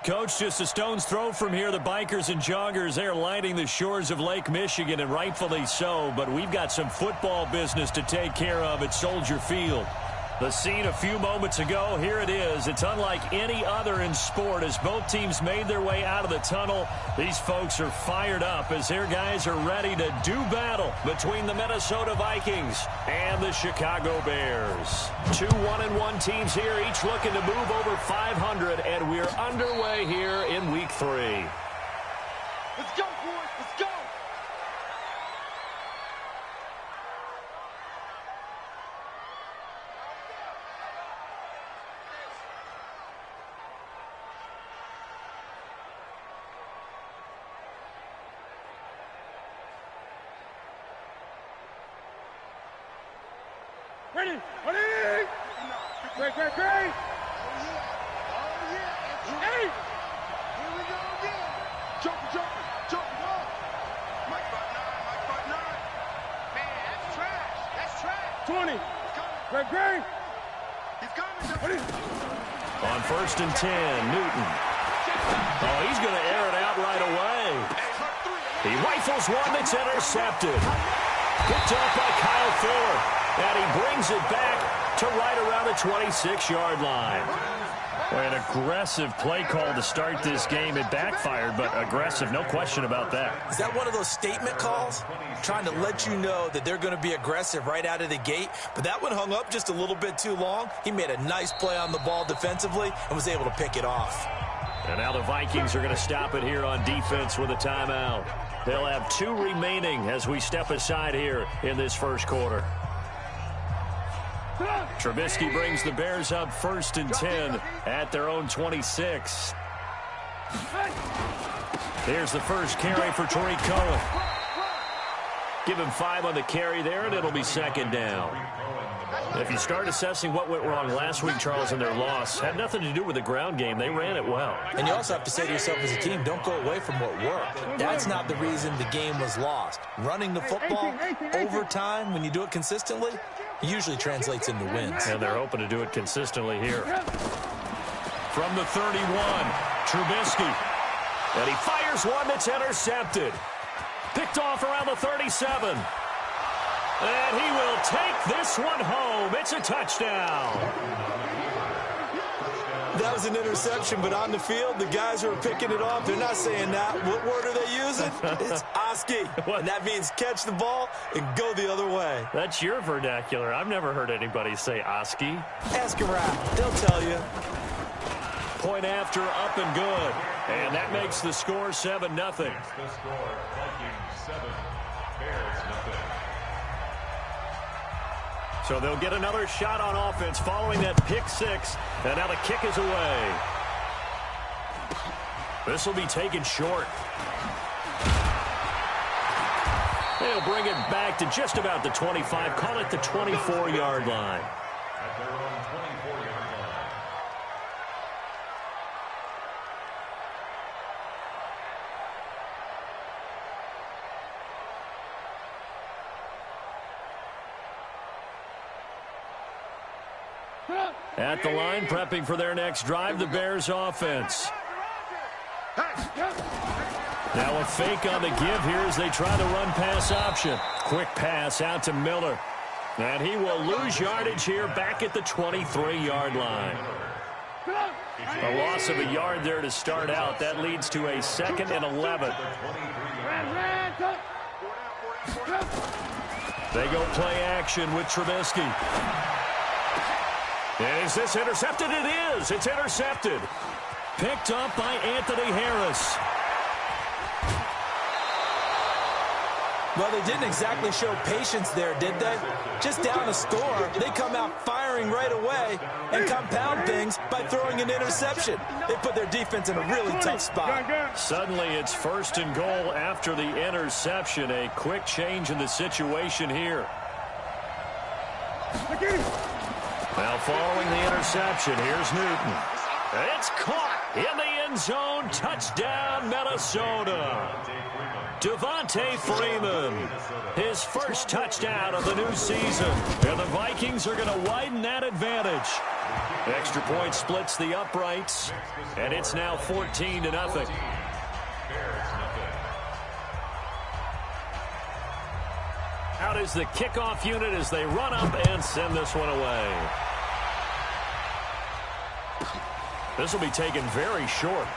Coach, just a stone's throw from here, the bikers and joggers, they're lining the shores of Lake Michigan, and rightfully so, but we've got some football business to take care of at Soldier Field. The scene a few moments ago, here it is. It's unlike any other in sport as both teams made their way out of the tunnel. These folks are fired up as their guys are ready to do battle between the Minnesota Vikings and the Chicago Bears. Two 1-1 teams here, each looking to move over 500, and we're underway here in Week 3. Let's go, boys. Let's go. Ready, ready! Great, great, great! Oh, yeah! Hey! Here we go again! Jumping! Mike 5'9", Man, that's trash! That's trash! 20! Great, great! He's coming! Ready? On 1st and 10, Newton. Oh, he's going to air it out right away. He rifles one that's intercepted. Picked up by Kyle Fuller. And he brings it back to right around the 26-yard line. Boy, an aggressive play call to start this game. It backfired, but aggressive, no question about that. Is that one of those statement calls? Trying to let you know that they're going to be aggressive right out of the gate. But that one hung up just a little bit too long. He made a nice play on the ball defensively and was able to pick it off. And now the Vikings are going to stop it here on defense with a timeout. They'll have 2 remaining as we step aside here in this first quarter. Trubisky brings the Bears up 1st and 10 at their own 26. Here's the first carry for Tariq Cohen. Give him 5 on the carry there, and it'll be 2nd down. If you start assessing what went wrong last week, Charles, in their loss, had nothing to do with the ground game. They ran it well. And you also have to say to yourself as a team, don't go away from what worked. That's not the reason the game was lost. Running the football over time, when you do it consistently, usually translates into wins. And they're hoping to do it consistently here. From the 31, Trubisky. And he fires one that's intercepted. Picked off around the 37. And he will take this one home. It's a touchdown. That was an interception, but on the field, the guys who are picking it off, they're not saying that. What word are they using? It's Oski. And that means catch the ball and go the other way. That's your vernacular. I've never heard anybody say Oski. Ask a rap. They'll tell you. Point after, up and good. And that makes the score 7-0. The score, Vikings 7, Bears 0. So they'll get another shot on offense following that pick 6. And now the kick is away. This will be taken short. They'll bring it back to just about the 25. Call it the 24-yard line. At their own 24-yard line. At the line, prepping for their next drive, the Bears offense. Now a fake on the give here as they try the run-pass option. Quick pass out to Miller. And he will lose yardage here back at the 23-yard line. A loss of a yard there to start out. That leads to a 2nd and 11. They go play action with Trubisky. And is this intercepted? It is. It's intercepted. Picked up by Anthony Harris. Well, they didn't exactly show patience there, did they? Just down a score, they come out firing right away and compound things by throwing an interception. They put their defense in a really tough spot. Suddenly, it's 1st and goal after the interception. A quick change in the situation here. Now, following the interception, here's Newton. It's caught in the end zone. Touchdown, Minnesota. Devontae Freeman, his first touchdown of the new season. And the Vikings are going to widen that advantage Extra point splits the uprights, and it's now 14-0. Out is the kickoff unit as they run up and send this one away. This will be taken very short.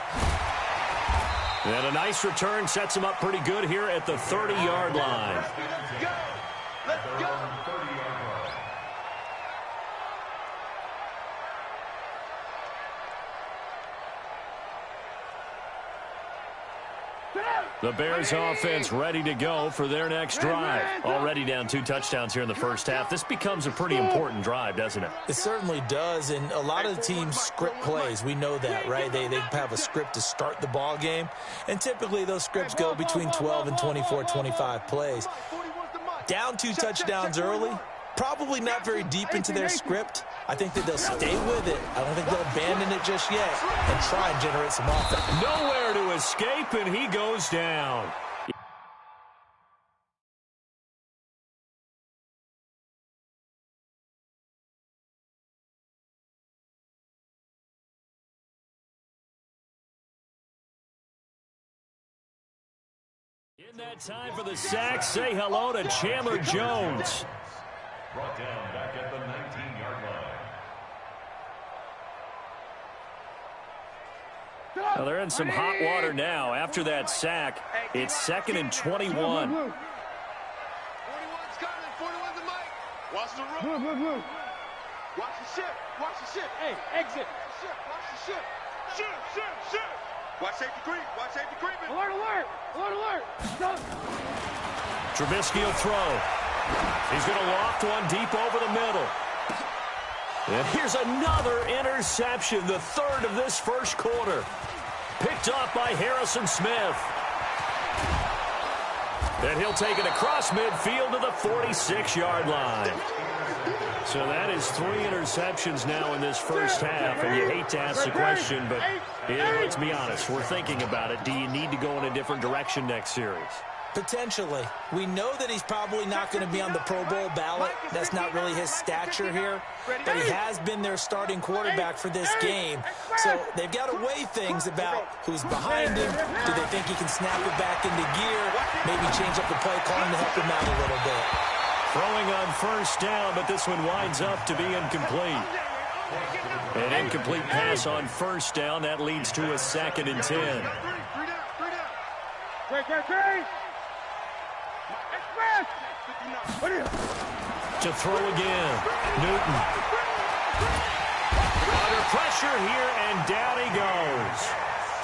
And a nice return sets him up pretty good here at the 30-yard line. Let's go. Let's go. The Bears offense ready to go for their next drive. Already down 2 touchdowns here in the first half. This becomes a pretty important drive, doesn't it? It certainly does, and a lot of the teams script plays. We know that, right? They have a script to start the ball game, and typically those scripts go between 12 and 24, 25 plays. Down 2 touchdowns early, probably not very deep into their script. I think that they'll stay with it. I don't think they'll abandon it just yet and try and generate some offense. Nowhere to escape, and he goes down. In that time for the sack, say hello to Chandler Jones. Brought down back at the 19-yard line. Well, they're in some hot water now. After that sack, it's 2nd and 21. 41's coming. 41's the mic. Watch the room. Watch the ship. Watch the ship. Hey, exit. Watch the ship. Ship. Watch safety creep. Watch safety creeping. Alert. Trubisky will throw. He's going to loft one deep over the middle. And here's another interception, the 3rd of this first quarter. Picked up by Harrison Smith. And he'll take it across midfield to the 46-yard line. So that is 3 interceptions now in this first half. And you hate to ask the question, but let's be honest, we're thinking about it. Do you need to go in a different direction next series? Potentially. We know that he's probably not going to be on the Pro Bowl ballot. That's not really his stature here. But he has been their starting quarterback for this game. So they've got to weigh things about who's behind him. Do they think he can snap it back into gear? Maybe change up the play calling to help him out a little bit. Throwing on first down, but this one winds up to be incomplete. An incomplete pass on first down. That leads to a 2nd and 10. To throw again. Newton. Under pressure here, and down he goes.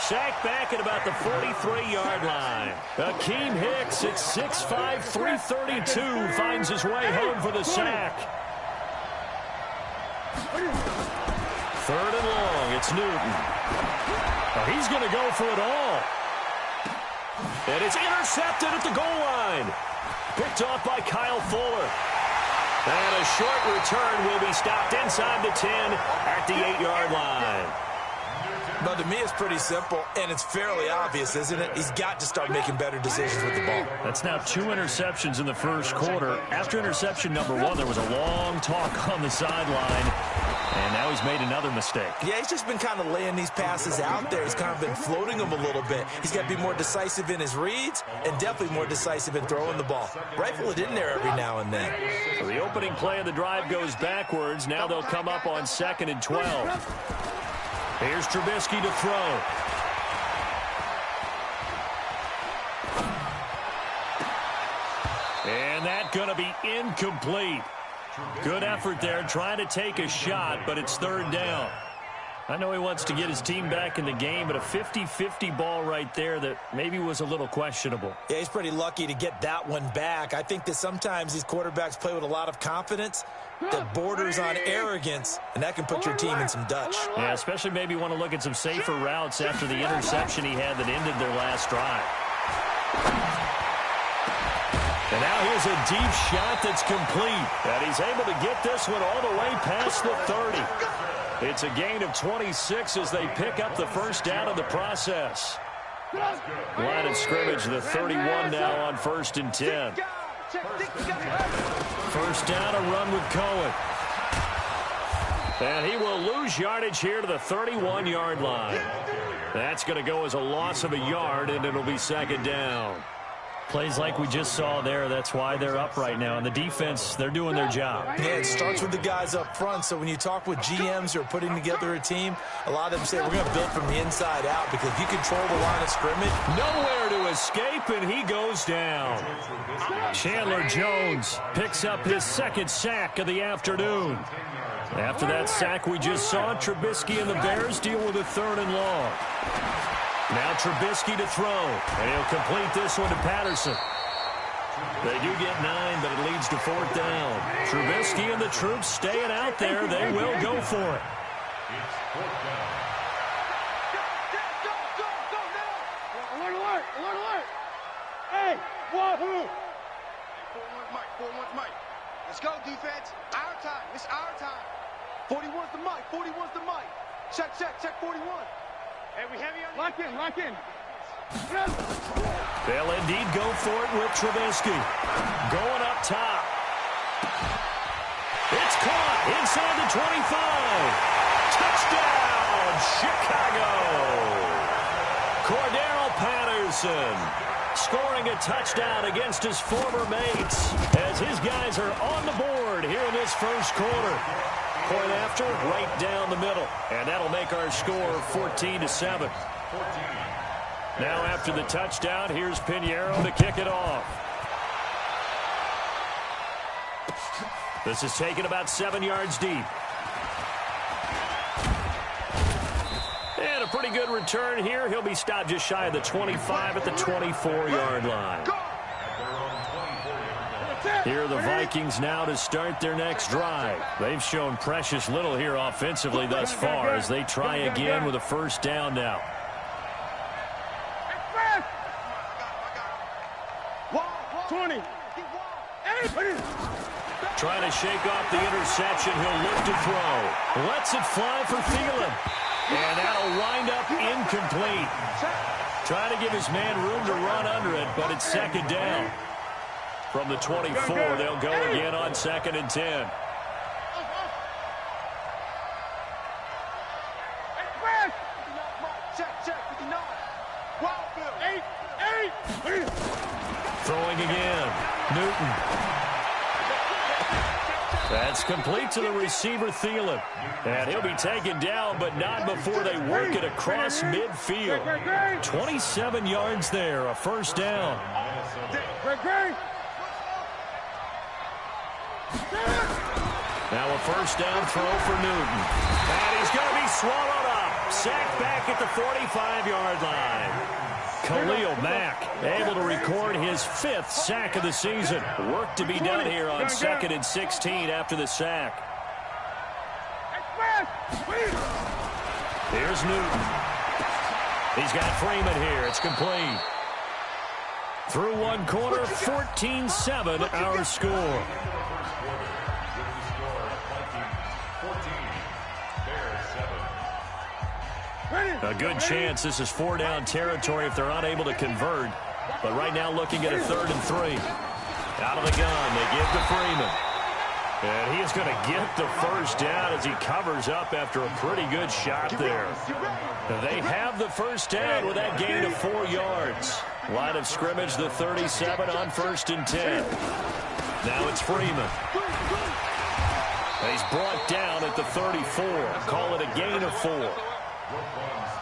Sacked back at about the 43-yard line. Akeem Hicks at 6'5", 332 finds his way home for the sack. 3rd and long. It's Newton. He's going to go for it all. And it's intercepted at the goal line. Picked off by Kyle Fuller. And a short return will be stopped inside the 10 at the 8-yard line. But to me, it's pretty simple, and it's fairly obvious, isn't it? He's got to start making better decisions with the ball. That's now 2 interceptions in the first quarter. After interception number 1, there was a long talk on the sideline, and now he's made another mistake. Yeah, he's just been kind of laying these passes out there. He's kind of been floating them a little bit. He's got to be more decisive in his reads and definitely more decisive in throwing the ball. Rifle it in there every now and then. So the opening play of the drive goes backwards. Now they'll come up on 2nd and 12. Here's Trubisky to throw. And that's going to be incomplete. Good effort there, trying to take a shot, but it's 3rd down. I know he wants to get his team back in the game, but a 50-50 ball right there that maybe was a little questionable. Yeah, he's pretty lucky to get that one back. I think that sometimes these quarterbacks play with a lot of confidence that borders on arrogance, and that can put your team in some Dutch. Yeah, especially maybe want to look at some safer routes after the interception he had that ended their last drive. And now here's a deep shot that's complete. And he's able to get this one all the way past the 30. It's a gain of 26 as they pick up the first down in the process. Line of scrimmage, the 31 now on 1st and 10. First down, a run with Cohen. And he will lose yardage here to the 31-yard line. That's going to go as a loss of a yard, and it'll be second down. Plays like we just saw there, that's why they're up right now. And the defense, they're doing their job. Yeah, it starts with the guys up front. So when you talk with GMs who are putting together a team, a lot of them say we're going to build from the inside out because if you control the line of scrimmage. Nowhere to escape, and he goes down. Chandler Jones picks up his second sack of the afternoon. After that sack we just saw, Trubisky and the Bears deal with a 3rd and long. Now Trubisky to throw, and he'll complete this one to Patterson. They do get 9, but it leads to 4th down. Trubisky and the troops staying out there. They will go for it. It's 4th down. Alert, alert, alert. Hey, what? 4-1's Mike, 4-1's Mike. Let's go, defense. Our time. It's our time. 41's the Mike, 41's the Mike. Check, 41. Hey, we heavy on lock in. They'll indeed go for it with Trubisky. Going up top. It's caught inside the 25. Touchdown, Chicago. Cordero Patterson scoring a touchdown against his former mates as his guys are on the board here in this first quarter. Point after, right down the middle. And that'll make our score 14-7. Now after the touchdown, here's Pinheiro to kick it off. This is taken about 7 yards deep. And a pretty good return here. He'll be stopped just shy of the 25 at the 24-yard line. Here are the Vikings now to start their next drive. They've shown precious little here offensively thus far as they try again with a first down now. Trying to shake off the interception. He'll look to throw. Lets it fly for Thielen. And that'll wind up incomplete. Trying to give his man room to run under it, but it's second down. From the 24, they'll go again on 2nd and 10. Throwing again. Newton. That's complete to the receiver, Thielen. And he'll be taken down, but not before they work it across midfield. 27 yards there, a first down. Now a first down throw for Newton. And he's going to be swallowed up. Sacked back at the 45-yard line. Khalil Mack able to record his 5th sack of the season. Work to be done here on 2nd and 16 after the sack. Here's Newton. He's got Freeman here. It's complete. Through one quarter, 14-7 our score. A good chance this is 4-down territory if they're unable to convert. But right now looking at a 3rd and 3. Out of the gun, they give to Freeman. And he is going to get the first down as he covers up after a pretty good shot there. They have the first down with that gain of 4 yards. Line of scrimmage, the 37 on 1st and 10. Now it's Freeman. He's brought down at the 34. Call it a gain of 4.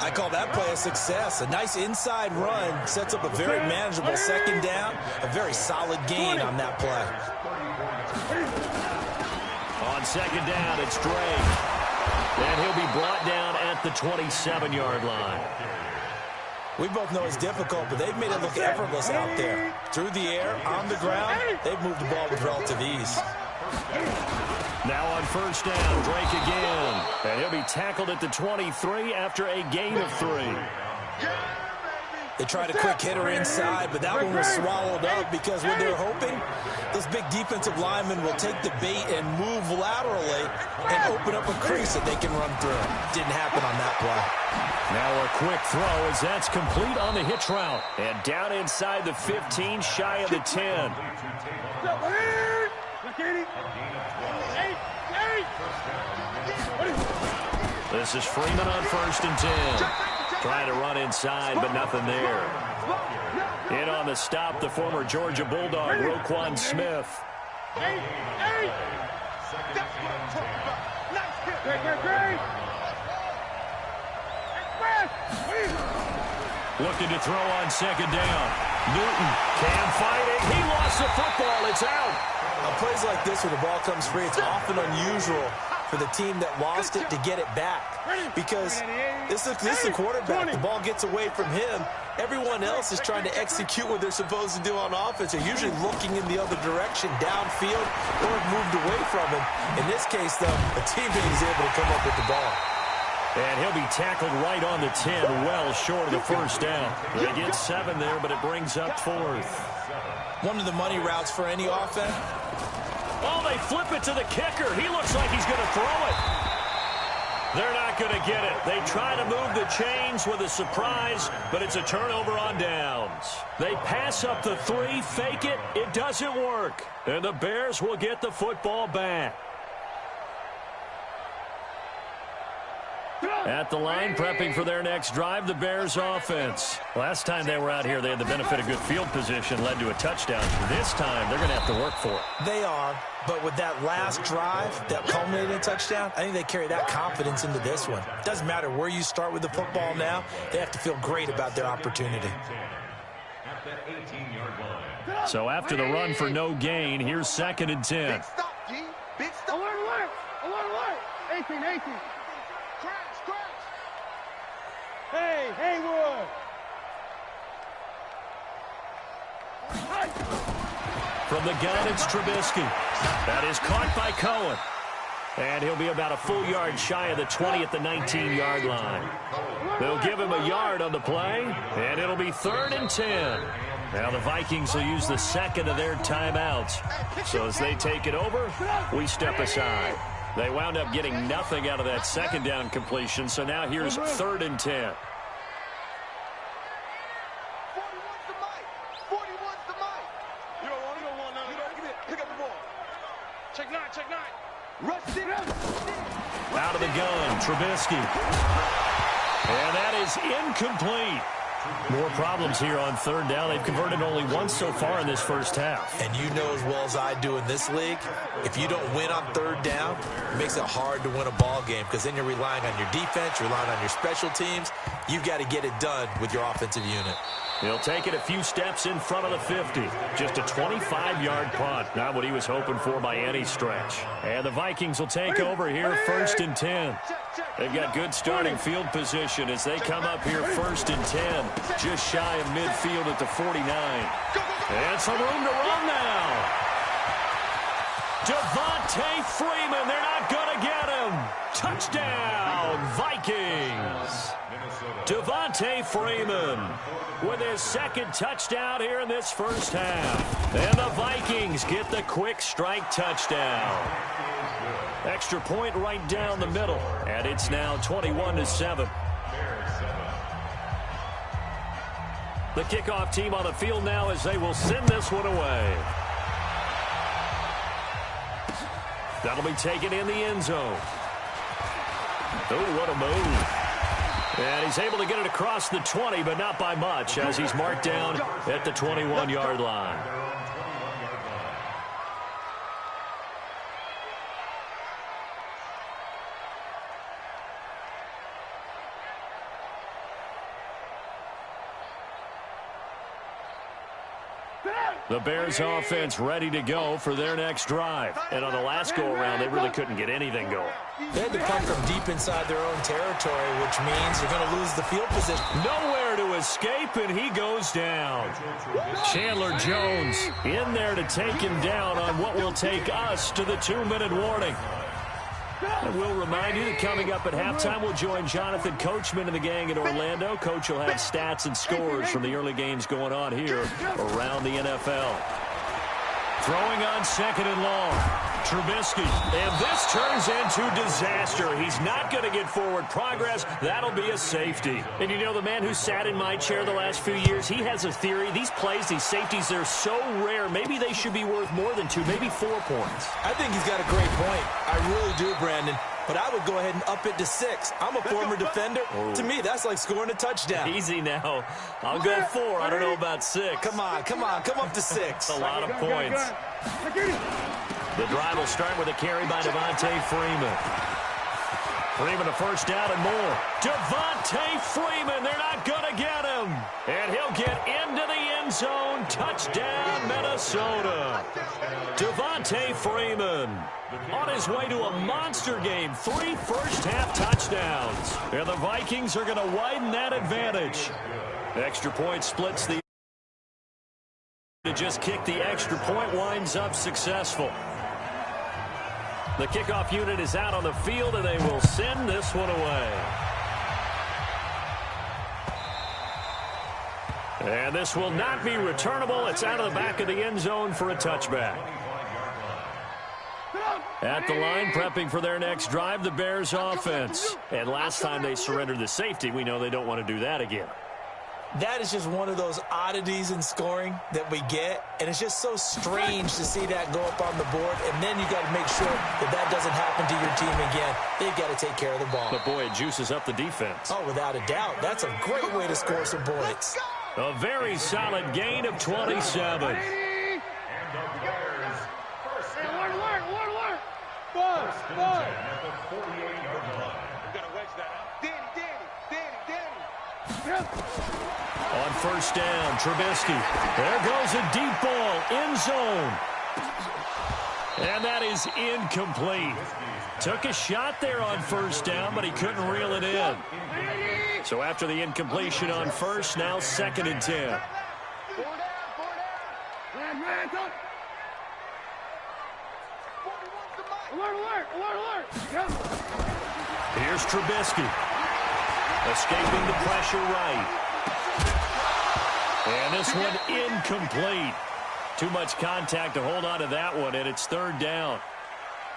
I call that play a success. A nice inside run sets up a very manageable second down. A very solid gain on that play. On second down, it's Drake. And he'll be brought down at the 27-yard line. We both know it's difficult, but they've made it look effortless out there. Through the air, on the ground, they've moved the ball with relative ease. Now on first down, Drake again. And he'll be tackled at the 23 after a gain of 3. They tried a quick hitter inside, but that one was swallowed up because what they're hoping, those big defensive linemen will take the bait and move laterally and open up a crease that they can run through. Didn't happen on that play. Now a quick throw as that's complete on the hitch route. And down inside the 15, shy of the 10. This is Freeman on 1st and 10. Trying to run inside, but nothing there. In on the stop, the former Georgia Bulldog, Roquan Smith. Looking to throw on 2nd down. Newton, Cam fighting. He lost the football. It's out. On plays like this where the ball comes free, it's often unusual for the team that lost it to get it back. Because this is the quarterback. The ball gets away from him. Everyone else is trying to execute what they're supposed to do on offense. They're usually looking in the other direction, downfield, or have moved away from him. In this case, though, a teammate is able to come up with the ball. And he'll be tackled right on the 10, well short of the 1st down. They get 7 there, but it brings up 4th. One of the money routes for any offense. Oh, they flip it to the kicker. He looks like he's going to throw it. They're not going to get it. They try to move the chains with a surprise, but it's a turnover on downs. They pass up the 3, fake it. It doesn't work. And the Bears will get the football back. At the line, prepping for their next drive, the Bears offense. Last time they were out here, they had the benefit of good field position, led to a touchdown. This time, they're going to have to work for it. They are, but with that last drive that culminated in a touchdown, I think they carry that confidence into this one. Doesn't matter where you start with the football now, they have to feel great about their opportunity. So after the run for no gain, here's 2nd and 10. Big stop, G. Big stop. Alert, alert. Alert, alert. 18, 18. Crash, crash. Hey, Haywood. From the gun, it's Trubisky. That is caught by Cohen. And he'll be about a full yard shy of the 20 at the 19-yard line. They'll give him a yard on the play, and it'll be 3rd and 10. Now the Vikings will use the 2nd of their timeouts. So as they take it over, we step aside. They wound up getting nothing out of that 2nd down completion, so now here's 3rd and 10. 41's the mic. 41's the mic. You don't want none. You don't give it. Pick up the ball. Check 9, check 9. Rush it up. Out of the gun, Trubisky. And that is incomplete. More problems here on 3rd down. They've converted only once so far in this first half. And you know as well as I do in this league, if you don't win on 3rd down, it makes it hard to win a ball game because then you're relying on your defense, you're relying on your special teams. You've got to get it done with your offensive unit. He'll take it a few steps in front of the 50. Just a 25-yard punt. Not what he was hoping for by any stretch. And the Vikings will take over here 1st and 10. They've got good starting field position as they come up here 1st and 10. Just shy of midfield at the 49. And some room to run now. Devontae Freeman. They're not going to get him. Touchdown, Vikings. Devontae Freeman with his 2nd touchdown here in this first half. And the Vikings get the quick strike touchdown. Extra point right down the middle. And it's now 21-7. The kickoff team on the field now as they will send this one away. That'll be taken in the end zone. Oh, what a move. And he's able to get it across the 20, but not by much, as he's marked down at the 21-yard line. The Bears offense ready to go for their next drive. And on the last go-around, they really couldn't get anything going. They had to come from deep inside their own territory, which means they're going to lose the field position. Nowhere to escape, and he goes down. Chandler Jones in there to take him down on what will take us to the 2-minute warning. And we'll remind you that coming up at halftime, we'll join Jonathan Coachman and the gang in Orlando. Coach will have stats and scores from the early games going on here around the NFL. Throwing on 2nd and long. Trubisky, and this turns into disaster. He's not going to get forward progress. That'll be a safety. And you know, the man who sat in my chair the last few years, he has a theory. These plays, these safeties, they're so rare. Maybe they should be worth more than 2, maybe 4 points. I think he's got a great point. I really do, Brandon. But I would go ahead and up it to 6. I'm a former defender. Oh. To me, that's like scoring a touchdown. Easy now. I'll go 4. I don't know about 6. Come on. Come up to 6. That's a lot of points. The drive will start with a carry by Devontae Freeman. Freeman a first down and more. Devontae Freeman, they're not going to get him. And he'll get into the end zone. Touchdown, Minnesota. Devontae Freeman on his way to a monster game. 3 first-half touchdowns. And the Vikings are going to widen that advantage. Extra point splits the... To just kick the extra point winds up successful. The kickoff unit is out on the field, and they will send this one away. And this will not be returnable. It's out of the back of the end zone for a touchback. At the line, prepping for their next drive, the Bears offense. And last time they surrendered the safety, we know they don't want to do that again. That is just one of those oddities in scoring that we get, and it's just so strange to see that go up on the board, and then you got to make sure that that doesn't happen to your team again. They've got to take care of the ball. But, boy, it juices up the defense. Oh, without a doubt. That's a great way to score some points. A very solid gain of 27. On first down, Trubisky. There goes a deep ball, end zone. And that is incomplete. Took a shot there on first down, but he couldn't reel it in. So after the incompletion on first, now 2nd and 10. Here's Trubisky. Escaping the pressure right. And this one incomplete. Too much contact to hold on to that one, and it's 3rd down.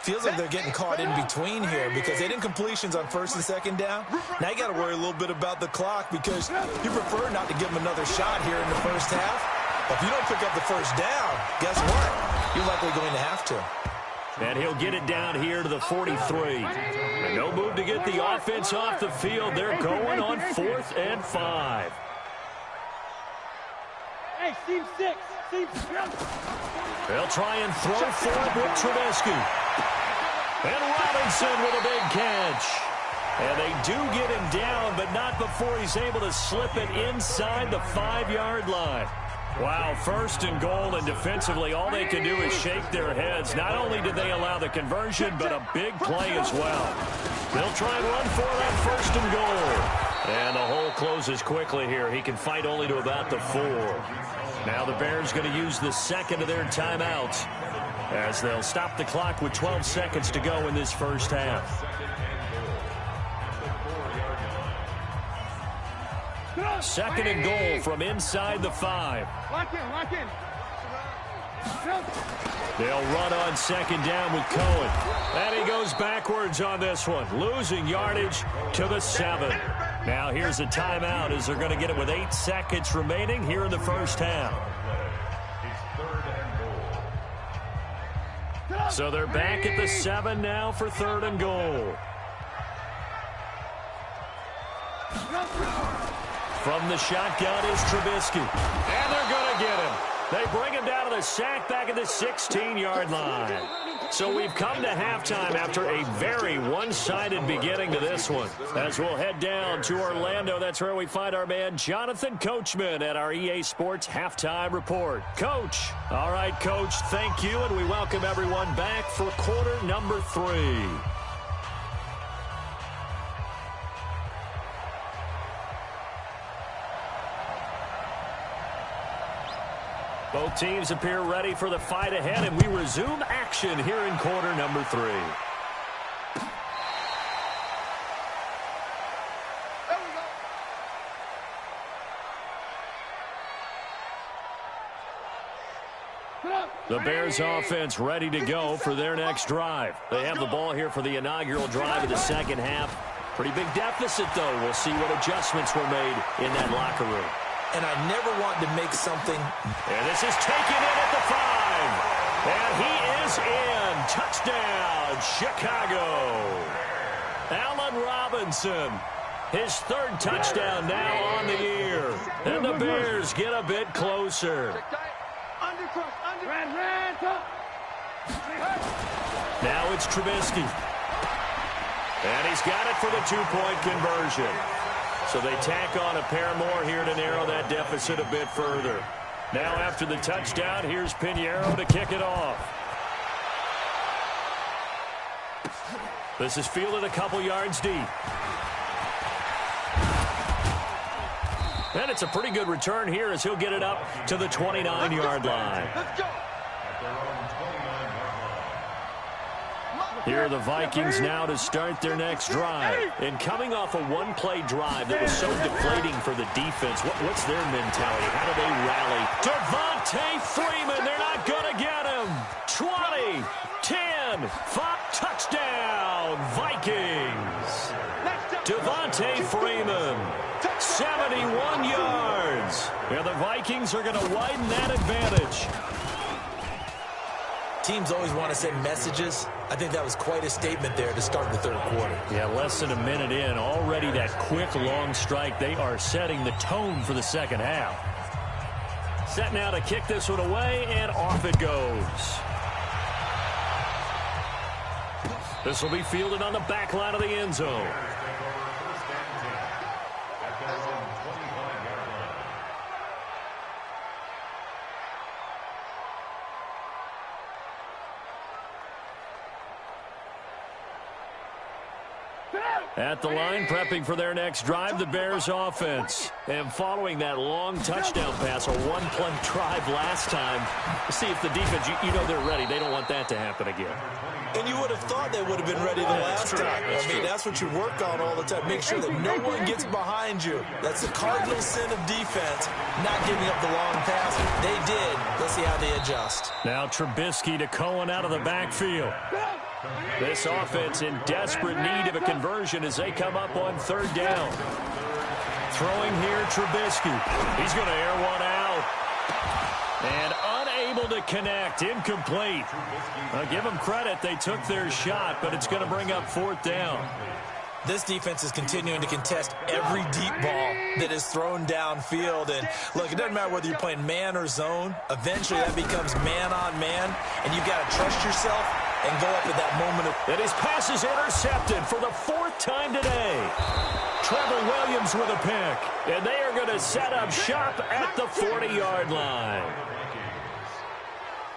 Feels like they're getting caught in between here because they did incompletions on 1st and 2nd down. Now you got to worry a little bit about the clock because you prefer not to give them another shot here in the first half. But if you don't pick up the first down, guess what? You're likely going to have to. And he'll get it down here to the 43. And no move to get the offense off the field. They're going on 4th and 5. Hey, team 6. They'll try and throw for it with Trubisky. And Robinson with a big catch. And they do get him down, but not before he's able to slip it inside the 5-yard line. Wow, 1st and goal, and defensively all they can do is shake their heads. Not only did they allow the conversion, but a big play as well. They'll try and run for it on 1st and goal. And the hole closes quickly here. He can fight only to about the 4. Now the Bears going to use the 2nd of their timeouts as they'll stop the clock with 12 seconds to go in this first half. 2nd and goal from inside the 5. Lock in. They'll run on 2nd down with Cohen. And he goes backwards on this one, losing yardage to the 7. Now here's a timeout as they're going to get it with 8 seconds remaining here in the first half. So they're back at the 7 now for 3rd and goal. From the shotgun is Trubisky. And they're going to get him. They bring him down to the sack back at the 16-yard line. So we've come to halftime after a very one-sided beginning to this one. As we'll head down to Orlando, that's where we find our man Jonathan Coachman at our EA Sports Halftime Report. Coach. All right, Coach, thank you, and we welcome everyone back for quarter number 3. Both teams appear ready for the fight ahead, and we resume action here in quarter number 3. The Bears offense ready to go for their next drive. They have the ball here for the inaugural drive of the second half. Pretty big deficit, though. We'll see what adjustments were made in that locker room. And I never want to make something. And this is taken in at the 5. And he is in. Touchdown, Chicago. Allen Robinson. His third touchdown now on the year. And the Bears get a bit closer. Now it's Trubisky. And he's got it for the two-point conversion. So they tack on a pair more here to narrow that deficit a bit further. Now after the touchdown, here's Pinheiro to kick it off. This is fielded a couple yards deep. And it's a pretty good return here as he'll get it up to the 29-yard line. Let's go. Here are the Vikings now to start their next drive. And coming off a one-play drive that was so deflating for the defense, what's their mentality? How do they rally? Devontae Freeman, they're not going to get him. 20, 10, 5, touchdown, Vikings. Devontae Freeman, 71 yards. And the Vikings are going to widen that advantage. Teams always want to send messages. I think that was quite a statement there to start the third quarter. Yeah, less than a minute in. Already that quick, long strike. They are setting the tone for the second half. Set now to kick this one away, and off it goes. This will be fielded on the back line of the end zone. At the line, prepping for their next drive, the Bears offense. And following that long touchdown pass, a one-play drive last time, see if the defense, you know they're ready. They don't want that to happen again. And you would have thought they would have been ready the last time. I mean, that's what you work on all the time. Make sure that no one gets behind you. That's the cardinal sin of defense, not giving up the long pass. They did. Let's see how they adjust. Now Trubisky to Cohen out of the backfield. This offense in desperate need of a conversion as they come up on third down. Throwing here, Trubisky. He's going to air one out. And unable to connect. Incomplete. I'll give them credit. They took their shot, but it's going to bring up fourth down. This defense is continuing to contest every deep ball that is thrown downfield. And, look, it doesn't matter whether you're playing man or zone. Eventually, that becomes man-on-man, and you've got to trust yourself and go up at that moment. And his pass is intercepted for the fourth time today. Trevor Williams with a pick. And they are going to set up shop at the 40-yard line.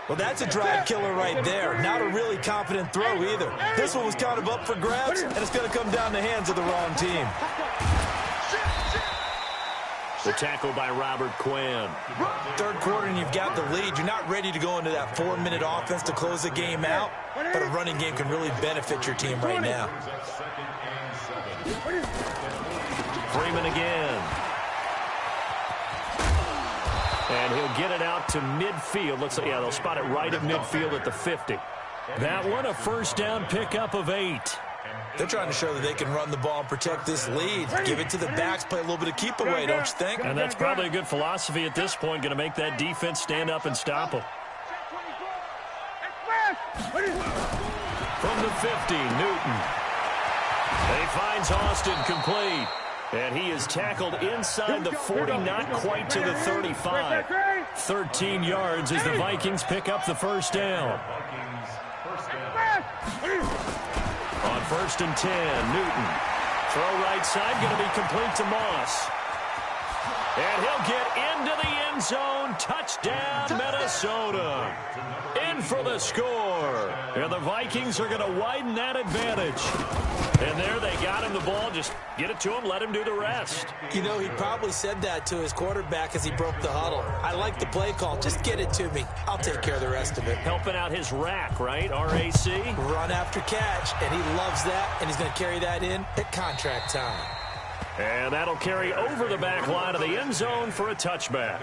Well, that's a drive killer right there. Not a really confident throw either. This one was kind of up for grabs, and it's going to come down the hands of the wrong team. The tackle by Robert Quinn. Third quarter, and you've got the lead. You're not ready to go into that 4-minute offense to close the game out, but a running game can really benefit your team right now. Freeman again. And he'll get it out to midfield. Looks like, yeah, they'll spot it right at midfield at the 50. That one, a first down pickup of 8. They're trying to show that they can run the ball and protect this lead. Give it to the backs, play a little bit of keep away, don't you think? And that's probably a good philosophy at this point, going to make that defense stand up and stop them. From the 50, Newton. And he finds Austin complete. And he is tackled inside the 40, not quite to the 35. 13 yards as the Vikings pick up the first down. On first and 10, Newton. Throw right side, going to be complete to Moss. And he'll get into the end zone. Touchdown, Minnesota. In for the score. And the Vikings are going to widen that advantage. And there they got him the ball. Just get it to him, let him do the rest. You know, he probably said that to his quarterback as he broke the huddle. I like the play call. Just get it to me. I'll take care of the rest of it. Helping out his rack, right? R-A-C? Run after catch, and he loves that, and he's going to carry that in at contract time. And that'll carry over the back line of the end zone for a touchback.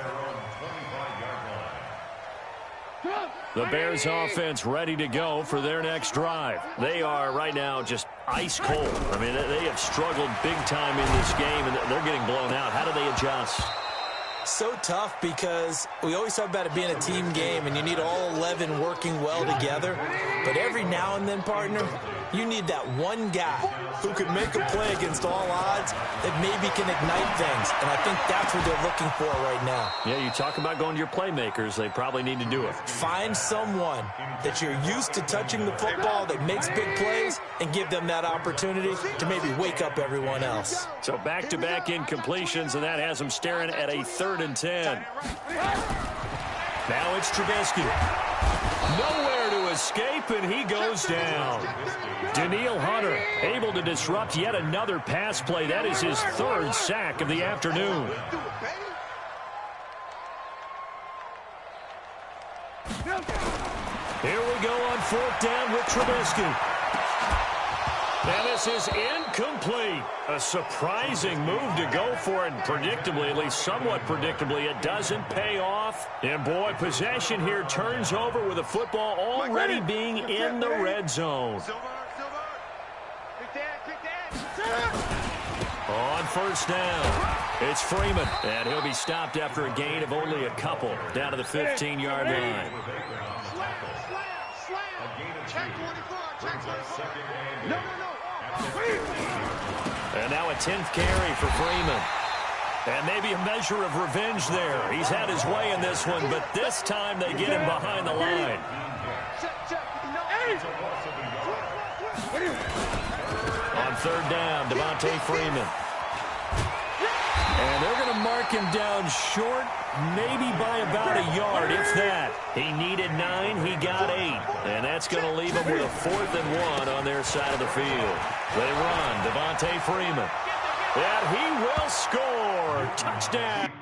The Bears offense ready to go for their next drive. They are right now just ice cold. I mean, they have struggled big time in this game, and they're getting blown out. How do they adjust? So tough because we always talk about it being a team game, and you need all 11 working well together. But every now and then, partner, you need that one guy who could make a play against all odds that maybe can ignite things. And I think that's what they're looking for right now. Yeah, you talk about going to your playmakers. They probably need to do it. Find someone that you're used to touching the football that makes big plays and give them that opportunity to maybe wake up everyone else. So back-to-back incompletions, and that has them staring at a 3rd and 10. Now it's Trubisky. Nowhere to escape, and he goes down. Daniil Hunter able to disrupt yet another pass play. That is his 3rd sack of the afternoon. Here we go on 4th down with Trubisky. And this is incomplete. A surprising move to go for it. Predictably, at least somewhat predictably, it doesn't pay off. And boy, possession here turns over with the football already being in the red zone. On 1st down, it's Freeman. And he'll be stopped after a gain of only a couple down to the 15-yard line. And now a 10th carry for Freeman. And maybe a measure of revenge there. He's had his way in this one, but this time they get him behind the line. On 3rd down, Devontae Freeman. And they're going to mark him down short, maybe by about a yard, if that. He needed 9, he got 8. And that's going to leave him with a 4th and 1 on their side of the field. They run, Devontae Freeman. And he will score. Touchdown.